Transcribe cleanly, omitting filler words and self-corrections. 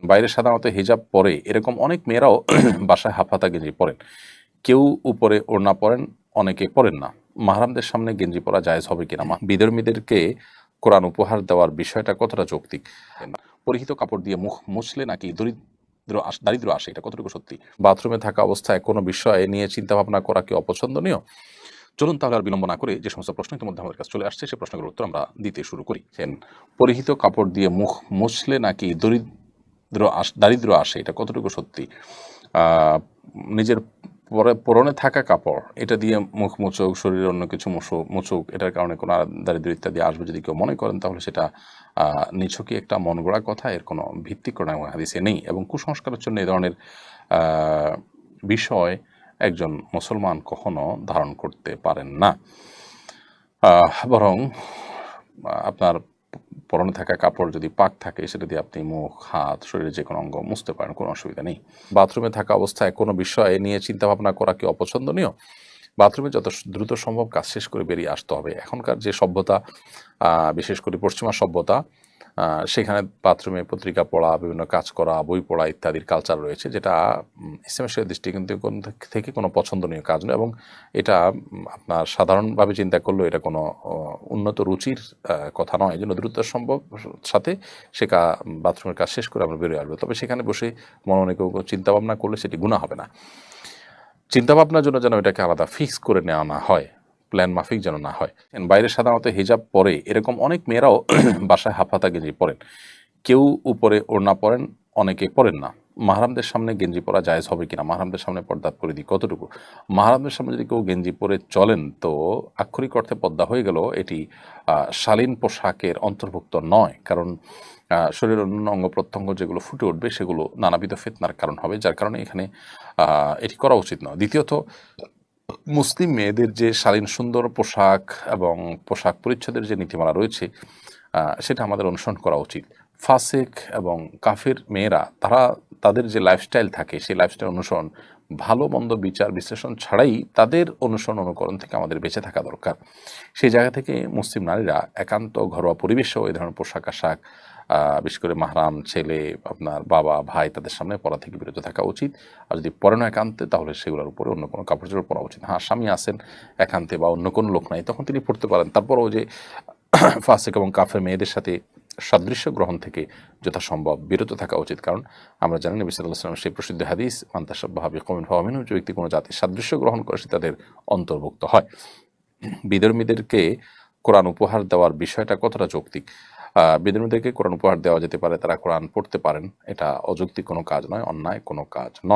বাইরে সাধারণত হিজাব পরে এরকম অনেক মেয়েরাও বাসায় হাফহাতা গেঞ্জি পরেন। কেউ উপরে ওড়না পরেন, অনেকে পরেন না। মাহরামদের সামনে গেঞ্জি পরা জায়েজ হবে কিনা, বিধর্মীদেরকে কোরআন উপহার দেওয়ার বিষয়টা কতটা যৌক্তিক, পরিহিত কাপড় দিয়ে মুখ মুছলে নাকি দারিদ্র আসে, এটা কতটুকু সত্যি, বাথরুমে থাকা অবস্থায় কোনো বিষয় নিয়ে চিন্তা ভাবনা করা কি অপছন্দনীয়? চলুন তাহলে আর বিলম্ব না করে যে সমস্ত প্রশ্ন ইতিমধ্যে আমাদের কাছে চলে আসছে সেই প্রশ্নগুলোর উত্তর আমরা দিতে শুরু করি। পরিহিত কাপড় দিয়ে মুখ মুছলে নাকি দারিদ্র আসে, এটা কতটুকু সত্যি? নিজের পরনে থাকা কাপড় এটা দিয়ে মুখ মুছুক, শরীরে অন্য কিছু মুছুক, এটার কারণে কোনো দারিদ্র ইত্যাদি আসবে যদি কেউ মনে করেন, তাহলে সেটা নিছকই একটা মন গড়া কথা, এর কোনো ভিত্তি কোরআন এবং হাদিসে নেই। এবং কুসংস্কারের জন্য এই ধরনের বিষয় একজন মুসলমান কখনো ধারণ করতে পারেন না। বরং আপনার পরনে থাকা কাপড় যদি পাক থাকে সেটা দিয়ে আপনি মুখ, হাত, শরীরের যে কোনো অঙ্গ মুছতে পারেন, কোনো অসুবিধা নেই। বাথরুমে থাকা অবস্থায় কোনো বিষয় নিয়ে চিন্তা ভাবনা করা কি অপছন্দনীয়? বাথরুমে যত দ্রুত সম্ভব কাজ শেষ করে বেরিয়ে আসতে হবে। এখনকার যে সভ্যতা, বিশেষ করে পশ্চিমা সভ্যতা, সেখানে বাথরুমে পত্রিকা পড়া, বিভিন্ন কাজ করা, বই পড়া ইত্যাদির কালচার রয়েছে, যেটা ইসলামের দৃষ্টিকোণ থেকে কোনো পছন্দনীয় কাজ নয়। এবং এটা আপনার সাধারণভাবে চিন্তা করলেও এটা কোনো উন্নত রুচির কথা নয়। এই জন্য দ্রুত সম্ভব সাথে সে বাথরুমের কাজ শেষ করে আমরা বেরিয়ে আসবো। তবে সেখানে বসে মনে মনে কেউ চিন্তা ভাবনা করলে সেটি গুনাহ হবে না। চিন্তাভাবনার জন্য যেন এটাকে আলাদা ফিক্স করে নেওয়া না হয়, প্ল্যান মাফিক যেন না হয়। বাইরে সাধারণত হিজাব পরে এরকম অনেক মেয়েরাও বাসায় হাফহাতা গেঞ্জি পরেন। কেউ উপরে ওড়না পরেন, অনেকে পরেন না। মাহরামদের সামনে গেঞ্জি পরা জায়েজ হবে কিনা, মাহরামদের সামনে পর্দার পরিধি কতটুকু? মাহরামদের সামনে যদি কেউ গেঞ্জি পরে চলেন তো আক্ষরিক অর্থে পর্দা হয়ে গেল, এটি শালীন পোশাকের অন্তর্ভুক্ত নয়। কারণ শরীরের অন্য অঙ্গ প্রত্যঙ্গ যেগুলো ফুটে উঠবে সেগুলো নানাবিধ ফিতনার কারণ হবে, যার কারণে এখানে এটি করা উচিত নয়। দ্বিতীয়ত, মুসলিম মেয়েদের যে শালীন সুন্দর পোশাক এবং পোশাক পরিচ্ছদের যে নীতিমালা রয়েছে সেটা আমাদের অনুসরণ করা উচিত। ফাসেক এবং কাফির মেয়েরা তাদের যে লাইফস্টাইল থাকে সেই লাইফস্টাইল অনুসরণ, ভালো মন্দ বিচার বিশ্লেষণ ছাড়াই তাদের অনুকরণ থেকে আমাদের বেঁচে থাকা দরকার। সেই জায়গা থেকে মুসলিম নারীরা একান্ত ঘরোয়া পরিবেশেও এই ধরনের পোশাক আশাক, বিশেষ করে মাহরাম ছেলে, আপনার বাবা, ভাই, তাদের সামনে পরা থেকে বিরত থাকা উচিত। আর যদি পরে না একান্তে, তাহলে সেগুলোর উপরে অন্য কোনো কাপড় চোপড় পরা উচিত। হ্যাঁ, স্বামী আসেন একান্তে বা অন্য কোনো লোক নাই, তখন তিনি পড়তে পারেন। তারপরও যে ফাসিক এবং কাফের মেয়েদের সাথে সাদৃশ্য গ্রহণ থেকে যথাসম্ভব বিরত থাকা উচিত। কারণ আমরা জানি নবী সাল্লাল্লাহু আলাইহি ওয়াসাল্লাম সেই প্রসিদ্ধ হাদিস, মান তাশাব্বাহা বিকওমিন ফাহুয়া মিনহুম, যে ব্যক্তি কোনো জাতির সাদৃশ্য গ্রহণ করে সে তাদের অন্তর্ভুক্ত হয়। বিধর্মীদেরকে কোরআন উপহার দেওয়ার বিষয়টা কতটা যৌক্তিক? বিধর্মীদেরকে কোরআন উপহার দেওয়া যেতে পারে, তারা কোরআন পড়তে পারেন, এটা অযৌক্তিক কোনো কাজ নয়, অন্যায় কোনো কাজ নয়।